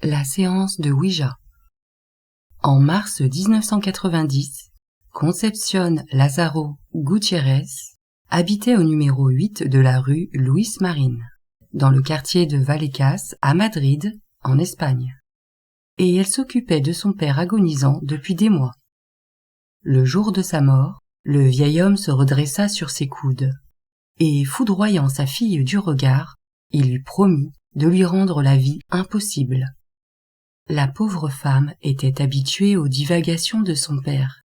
La séance de Ouija. En mars 1990, Concepción Lázaro Gutiérrez habitait au numéro 8 de la rue Luis Marín, dans le quartier de Vallecas à Madrid, en Espagne. Et elle s'occupait de son père agonisant depuis des mois. Le jour de sa mort, le vieil homme se redressa sur ses coudes, et foudroyant sa fille du regard, il lui promit de lui rendre la vie impossible. La pauvre femme était habituée aux divagations de son père.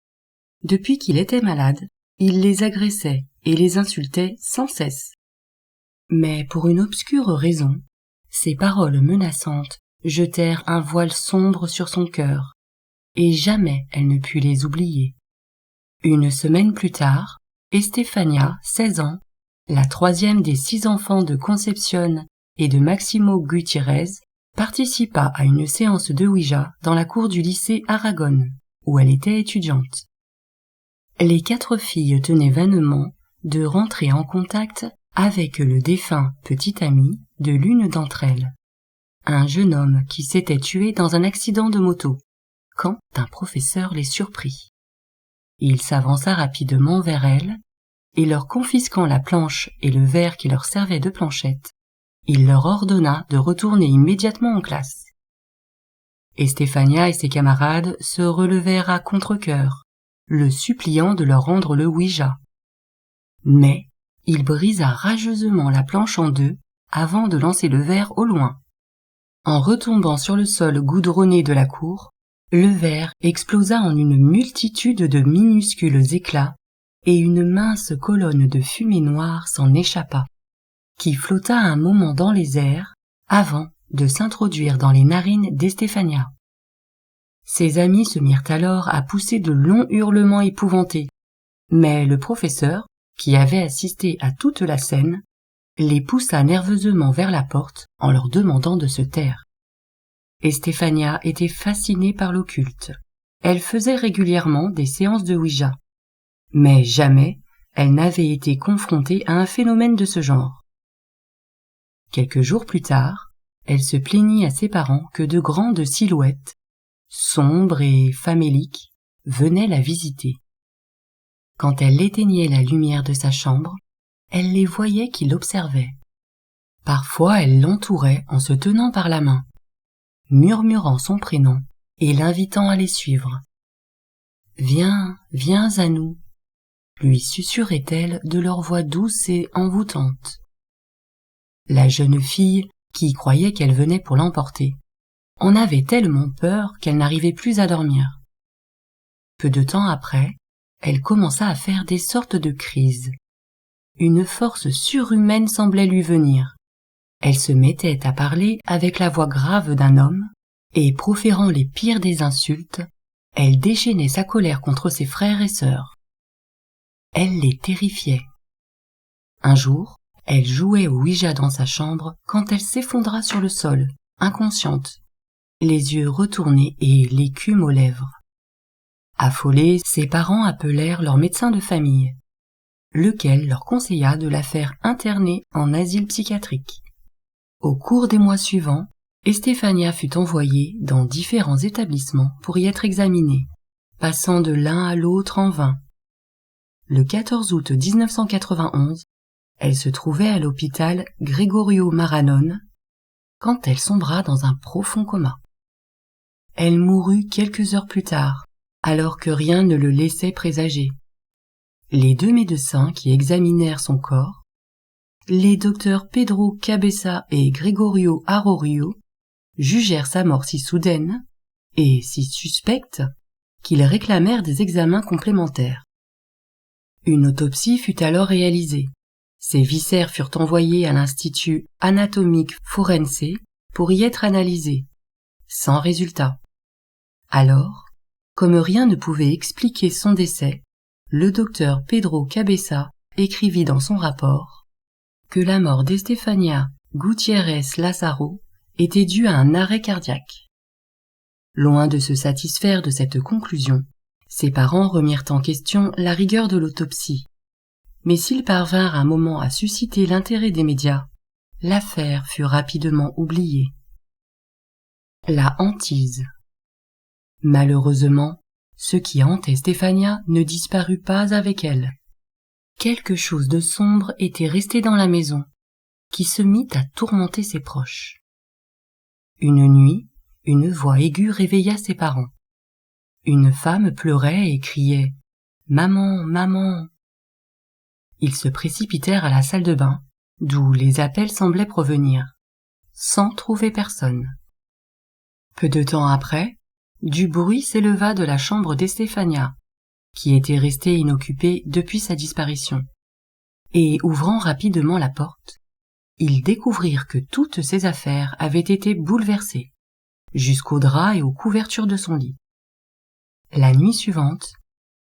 Depuis qu'il était malade, il les agressait et les insultait sans cesse. Mais pour une obscure raison, ses paroles menaçantes jetèrent un voile sombre sur son cœur, et jamais elle ne put les oublier. Une semaine plus tard, Estefania, 16 ans, la troisième des 6 enfants de Concepción et de Máximo Gutiérrez, participa à une séance de Ouija dans la cour du lycée Aragon, où elle était étudiante. Les 4 filles tenaient vainement de rentrer en contact avec le défunt petit ami de l'une d'entre elles, un jeune homme qui s'était tué dans un accident de moto, quand un professeur les surprit. Il s'avança rapidement vers elles, et leur confisquant la planche et le verre qui leur servait de planchette, il leur ordonna de retourner immédiatement en classe. Estefania et ses camarades se relevèrent à contre-cœur, le suppliant de leur rendre le Ouija. Mais il brisa rageusement la planche en 2 avant de lancer le verre au loin. En retombant sur le sol goudronné de la cour, le verre explosa en une multitude de minuscules éclats et une mince colonne de fumée noire s'en échappa, qui flotta un moment dans les airs avant de s'introduire dans les narines d'Estefania. Ses amis se mirent alors à pousser de longs hurlements épouvantés, mais le professeur, qui avait assisté à toute la scène, les poussa nerveusement vers la porte en leur demandant de se taire. Estefania était fascinée par l'occulte. Elle faisait régulièrement des séances de Ouija, mais jamais elle n'avait été confrontée à un phénomène de ce genre. Quelques jours plus tard, elle se plaignit à ses parents que de grandes silhouettes, sombres et faméliques, venaient la visiter. Quand elle éteignait la lumière de sa chambre, elle les voyait qui l'observaient. Parfois elle l'entourait en se tenant par la main, murmurant son prénom et l'invitant à les suivre. « Viens, viens à nous », lui susurrait-elle de leur voix douce et envoûtante. La jeune fille, qui croyait qu'elle venait pour l'emporter, en avait tellement peur qu'elle n'arrivait plus à dormir. Peu de temps après, elle commença à faire des sortes de crises. Une force surhumaine semblait lui venir. Elle se mettait à parler avec la voix grave d'un homme, et proférant les pires des insultes, elle déchaînait sa colère contre ses frères et sœurs. Elle les terrifiait. Un jour, elle jouait au Ouija dans sa chambre quand elle s'effondra sur le sol, inconsciente, les yeux retournés et l'écume aux lèvres. Affolés, ses parents appelèrent leur médecin de famille, lequel leur conseilla de la faire interner en asile psychiatrique. Au cours des mois suivants, Estefania fut envoyée dans différents établissements pour y être examinée, passant de l'un à l'autre en vain. Le 14 août 1991, elle se trouvait à l'hôpital Gregorio Marañón quand elle sombra dans un profond coma. Elle mourut quelques heures plus tard, alors que rien ne le laissait présager. Les 2 médecins qui examinèrent son corps, les docteurs Pedro Cabeza et Gregorio Arroyo, jugèrent sa mort si soudaine et si suspecte qu'ils réclamèrent des examens complémentaires. Une autopsie fut alors réalisée. Ses viscères furent envoyés à l'Institut anatomique forense pour y être analysés, sans résultat. Alors, comme rien ne pouvait expliquer son décès, le docteur Pedro Cabeza écrivit dans son rapport que la mort d'Estefania Gutiérrez Lázaro était due à un arrêt cardiaque. Loin de se satisfaire de cette conclusion, ses parents remirent en question la rigueur de l'autopsie. Mais s'ils parvinrent un moment à susciter l'intérêt des médias, l'affaire fut rapidement oubliée. La hantise. Malheureusement, ce qui hantait Stéphania ne disparut pas avec elle. Quelque chose de sombre était resté dans la maison, qui se mit à tourmenter ses proches. Une nuit, une voix aiguë réveilla ses parents. Une femme pleurait et criait « Maman, maman !» Ils se précipitèrent à la salle de bain, d'où les appels semblaient provenir, sans trouver personne. Peu de temps après, du bruit s'éleva de la chambre d'Estéphania, qui était restée inoccupée depuis sa disparition, et ouvrant rapidement la porte, ils découvrirent que toutes ses affaires avaient été bouleversées, jusqu'aux draps et aux couvertures de son lit. La nuit suivante,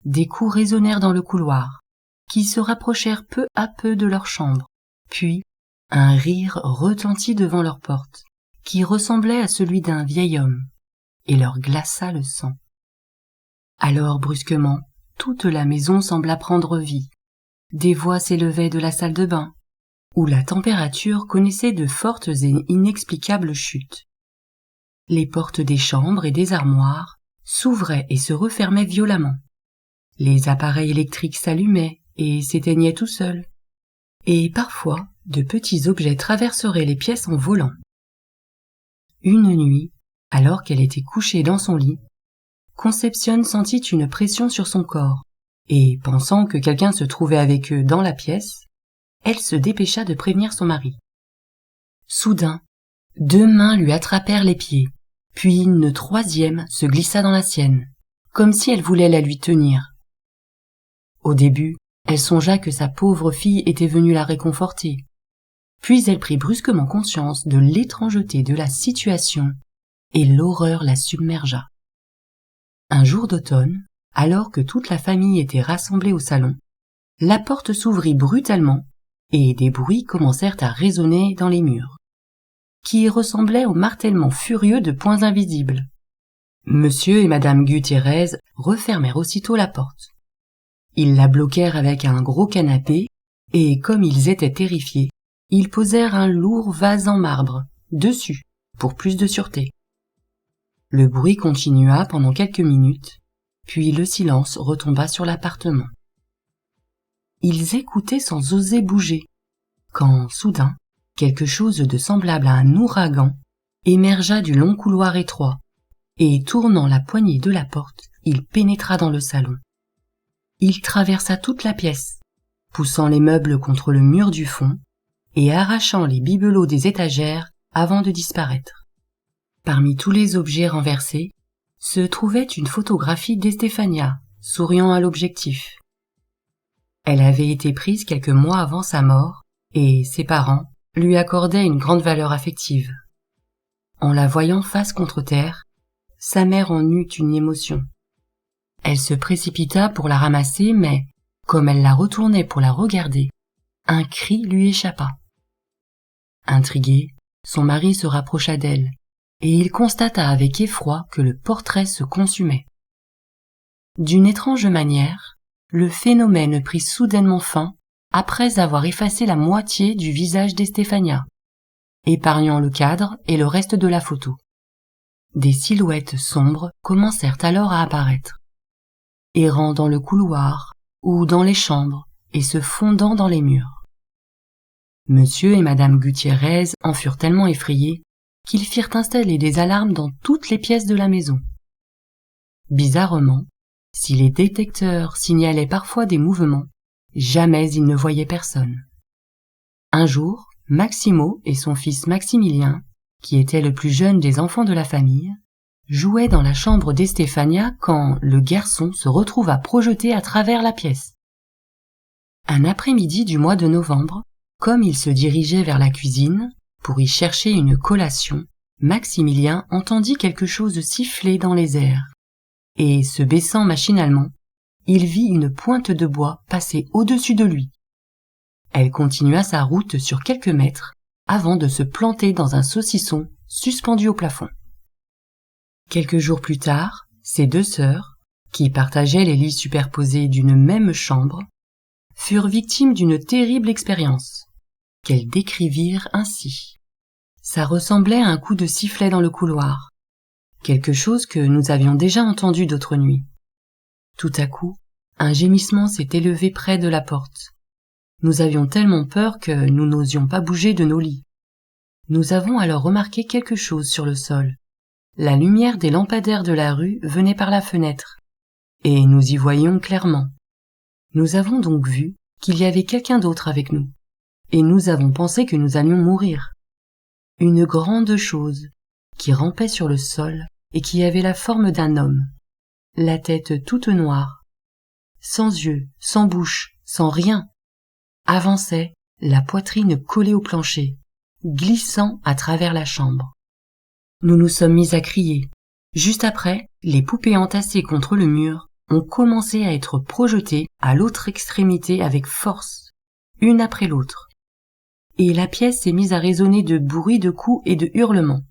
des coups résonnèrent dans le couloir, qui se rapprochèrent peu à peu de leur chambre, puis un rire retentit devant leur porte, qui ressemblait à celui d'un vieil homme, et leur glaça le sang. Alors brusquement, toute la maison sembla prendre vie. Des voix s'élevaient de la salle de bain, où la température connaissait de fortes et inexplicables chutes. Les portes des chambres et des armoires s'ouvraient et se refermaient violemment. Les appareils électriques s'allumaient et s'éteignaient tout seuls. Et parfois, de petits objets traverseraient les pièces en volant. Une nuit, alors qu'elle était couchée dans son lit, Concepción sentit une pression sur son corps, et pensant que quelqu'un se trouvait avec eux dans la pièce, elle se dépêcha de prévenir son mari. Soudain, 2 mains lui attrapèrent les pieds, puis une 3e se glissa dans la sienne, comme si elle voulait la lui tenir. Au début, elle songea que sa pauvre fille était venue la réconforter. Puis elle prit brusquement conscience de l'étrangeté de la situation, et l'horreur la submergea. Un jour d'automne, alors que toute la famille était rassemblée au salon, la porte s'ouvrit brutalement, et des bruits commencèrent à résonner dans les murs, qui ressemblaient au martèlement furieux de poings invisibles. Monsieur et madame Gutiérrez refermèrent aussitôt la porte. Ils la bloquèrent avec un gros canapé, et comme ils étaient terrifiés, ils posèrent un lourd vase en marbre dessus, pour plus de sûreté. Le bruit continua pendant quelques minutes, puis le silence retomba sur l'appartement. Ils écoutaient sans oser bouger, quand, soudain, quelque chose de semblable à un ouragan émergea du long couloir étroit, et tournant la poignée de la porte, il pénétra dans le salon. Il traversa toute la pièce, poussant les meubles contre le mur du fond et arrachant les bibelots des étagères avant de disparaître. Parmi tous les objets renversés, se trouvait une photographie d'Estéphania, souriant à l'objectif. Elle avait été prise quelques mois avant sa mort, et ses parents lui accordaient une grande valeur affective. En la voyant face contre terre, sa mère en eut une émotion. Elle se précipita pour la ramasser, mais, comme elle la retournait pour la regarder, un cri lui échappa. Intrigué, son mari se rapprocha d'elle, et il constata avec effroi que le portrait se consumait. D'une étrange manière, le phénomène prit soudainement fin après avoir effacé la moitié du visage d'Estéphania, épargnant le cadre et le reste de la photo. Des silhouettes sombres commencèrent alors à apparaître, errant dans le couloir ou dans les chambres et se fondant dans les murs. Monsieur et madame Gutiérrez en furent tellement effrayés qu'ils firent installer des alarmes dans toutes les pièces de la maison. Bizarrement, si les détecteurs signalaient parfois des mouvements, jamais ils ne voyaient personne. Un jour, Maximo et son fils Maximilien, qui était le plus jeune des enfants de la famille, jouaient dans la chambre d'Estéphania quand le garçon se retrouva projeté à travers la pièce. Un après-midi du mois de novembre, comme il se dirigeait vers la cuisine, pour y chercher une collation, Maximilien entendit quelque chose siffler dans les airs, et, se baissant machinalement, il vit une pointe de bois passer au-dessus de lui. Elle continua sa route sur quelques mètres avant de se planter dans un saucisson suspendu au plafond. Quelques jours plus tard, ses 2 sœurs, qui partageaient les lits superposés d'une même chambre, furent victimes d'une terrible expérience, qu'elles décrivirent ainsi. Ça ressemblait à un coup de sifflet dans le couloir, quelque chose que nous avions déjà entendu d'autres nuits. Tout à coup, un gémissement s'est élevé près de la porte. Nous avions tellement peur que nous n'osions pas bouger de nos lits. Nous avons alors remarqué quelque chose sur le sol. La lumière des lampadaires de la rue venait par la fenêtre, et nous y voyions clairement. Nous avons donc vu qu'il y avait quelqu'un d'autre avec nous, et nous avons pensé que nous allions mourir. Une grande chose, qui rampait sur le sol et qui avait la forme d'un homme, la tête toute noire, sans yeux, sans bouche, sans rien, avançait, la poitrine collée au plancher, glissant à travers la chambre. Nous nous sommes mis à crier. Juste après, les poupées entassées contre le mur ont commencé à être projetées à l'autre extrémité avec force, une après l'autre. Et la pièce s'est mise à résonner de bruits de coups et de hurlements.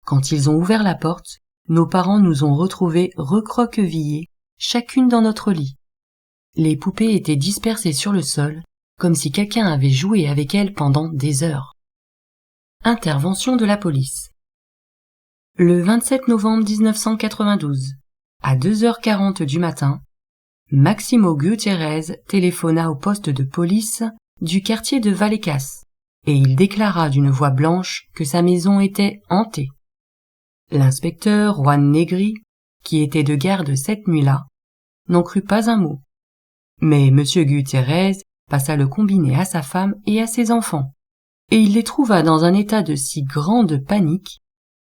Quand ils ont ouvert la porte, nos parents nous ont retrouvés recroquevillés, chacune dans notre lit. Les poupées étaient dispersées sur le sol, comme si quelqu'un avait joué avec elles pendant des heures. Intervention de la police. Le 27 novembre 1992, à 2h40 du matin, Maximo Gutiérrez téléphona au poste de police du quartier de Vallecas, et il déclara d'une voix blanche que sa maison était hantée. L'inspecteur Juan Negri, qui était de garde cette nuit-là, n'en crut pas un mot. Mais M. Gutiérrez passa le combiné à sa femme et à ses enfants, et il les trouva dans un état de si grande panique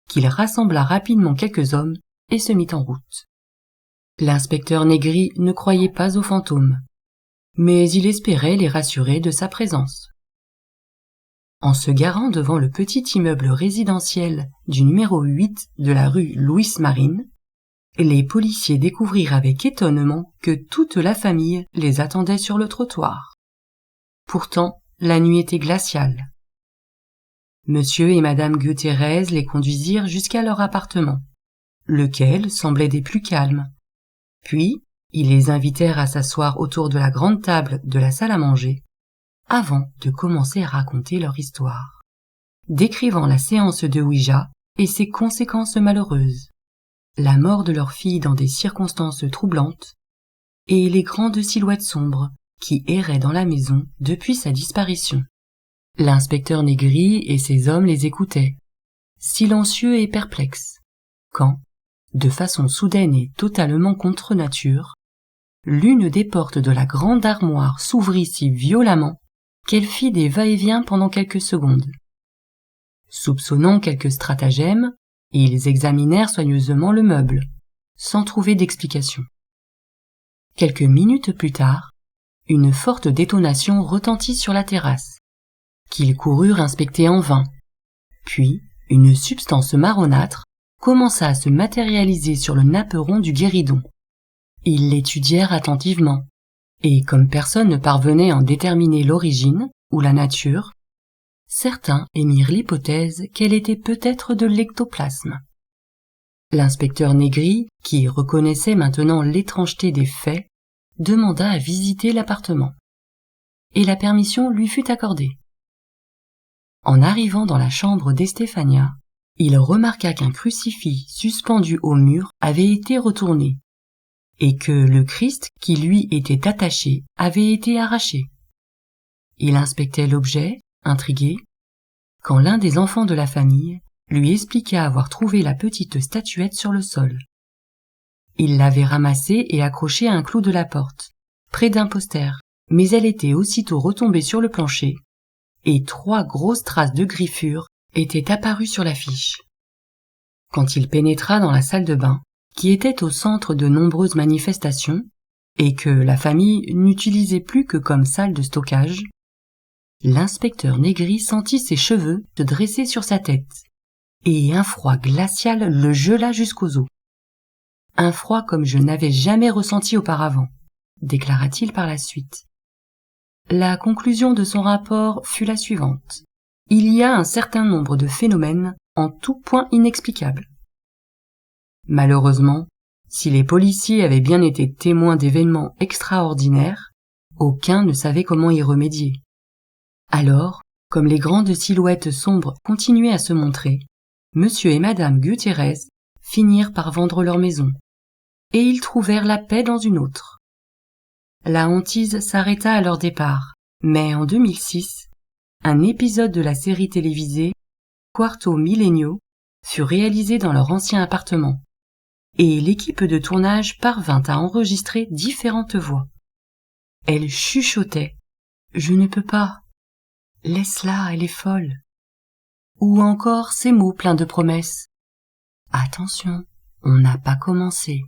qu'il rassembla rapidement quelques hommes et se mit en route. L'inspecteur Negri ne croyait pas aux fantômes, mais il espérait les rassurer de sa présence. En se garant devant le petit immeuble résidentiel du numéro 8 de la rue Luis Marín, les policiers découvrirent avec étonnement que toute la famille les attendait sur le trottoir. Pourtant, la nuit était glaciale. Monsieur et madame Gutiérrez les conduisirent jusqu'à leur appartement, lequel semblait des plus calmes. Puis, ils les invitèrent à s'asseoir autour de la grande table de la salle à manger, avant de commencer à raconter leur histoire, décrivant la séance de Ouija et ses conséquences malheureuses, la mort de leur fille dans des circonstances troublantes, et les grandes silhouettes sombres qui erraient dans la maison depuis sa disparition. L'inspecteur Negri et ses hommes les écoutaient, silencieux et perplexes, quand, de façon soudaine et totalement contre nature, l'une des portes de la grande armoire s'ouvrit si violemment qu'elle fit des va-et-vient pendant quelques secondes. Soupçonnant quelque stratagème, ils examinèrent soigneusement le meuble, sans trouver d'explication. Quelques minutes plus tard, une forte détonation retentit sur la terrasse, qu'ils coururent inspecter en vain. Puis, une substance marronâtre commença à se matérialiser sur le napperon du guéridon. Ils l'étudièrent attentivement, et comme personne ne parvenait à en déterminer l'origine ou la nature, certains émirent l'hypothèse qu'elle était peut-être de l'ectoplasme. L'inspecteur Negri, qui reconnaissait maintenant l'étrangeté des faits, demanda à visiter l'appartement, et la permission lui fut accordée. En arrivant dans la chambre d'Estefania, il remarqua qu'un crucifix suspendu au mur avait été retourné, et que le Christ qui lui était attaché avait été arraché. Il inspectait l'objet, intrigué, quand l'un des enfants de la famille lui expliqua avoir trouvé la petite statuette sur le sol. Il l'avait ramassée et accrochée à un clou de la porte, près d'un poster, mais elle était aussitôt retombée sur le plancher, et 3 grosses traces de griffures étaient apparues sur l'affiche. Quand il pénétra dans la salle de bain, qui était au centre de nombreuses manifestations, et que la famille n'utilisait plus que comme salle de stockage, l'inspecteur Negri sentit ses cheveux se dresser sur sa tête, et un froid glacial le gela jusqu'aux os. Un froid comme je n'avais jamais ressenti auparavant, déclara-t-il par la suite. La conclusion de son rapport fut la suivante. Il y a un certain nombre de phénomènes en tout point inexplicables. Malheureusement, si les policiers avaient bien été témoins d'événements extraordinaires, aucun ne savait comment y remédier. Alors, comme les grandes silhouettes sombres continuaient à se montrer, Monsieur et Madame Gutiérrez finirent par vendre leur maison, et ils trouvèrent la paix dans une autre. La hantise s'arrêta à leur départ, mais en 2006, un épisode de la série télévisée Quarto Millennio fut réalisé dans leur ancien appartement, et l'équipe de tournage parvint à enregistrer différentes voix. Elle chuchotait « Je ne peux pas »,« Laisse-la, elle est folle », ou encore ces mots pleins de promesses « Attention, on n'a pas commencé ».